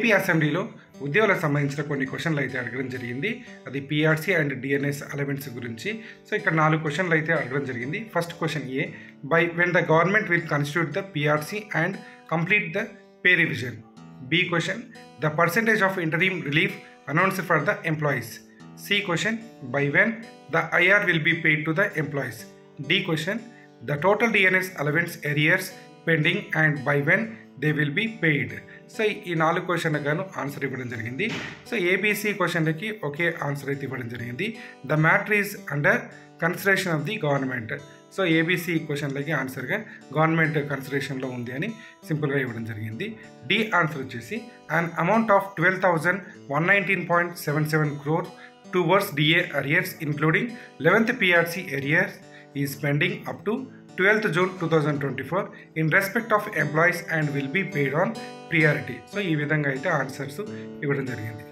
AP అసెంబ్లీలో ఉద్యోగులకు సంబంధించిన కొన్ని క్వశ్చన్లు అయితే అడగడం జరిగింది. అది పీఆర్సీ అండ్ డిఎన్ఎస్ అలవెన్స్ గురించి. సో ఇక్కడ 4 క్వశ్చన్లు అయితే అడగడం జరిగింది. First question A, by when the government will constitute the PRC and complete the pay revision. B question, the percentage of interim relief announced for the employees. C question, by when the IR will be paid to the employees. D question, the total DNS allowance arrears pending and by when they will be paid. So ఈ 4 క్వశ్చన్లకు గాను answer ఇవ్వడం జరిగింది. So ABC క్వశ్చన్లకి ఒకే answer అయితే ఇవ్వడం జరిగింది. The matter is under consideration of the government. So ABC క్వశ్చన్లకి ఆన్సర్గా గవర్నమెంట్ కన్సిడరేషన్లో ఉంది అని సింపుల్గా ఇవ్వడం జరిగింది. డి ఆన్సర్ వచ్చేసి an amount of 12,119.77 crore towards DA arrears including 11th PRC arrears is pending up to 12th June 2024 in respect of employees and will be paid on priority. So ఈ విధంగా అయితే ఆన్సర్స్ ఇవ్వడం జరిగింది.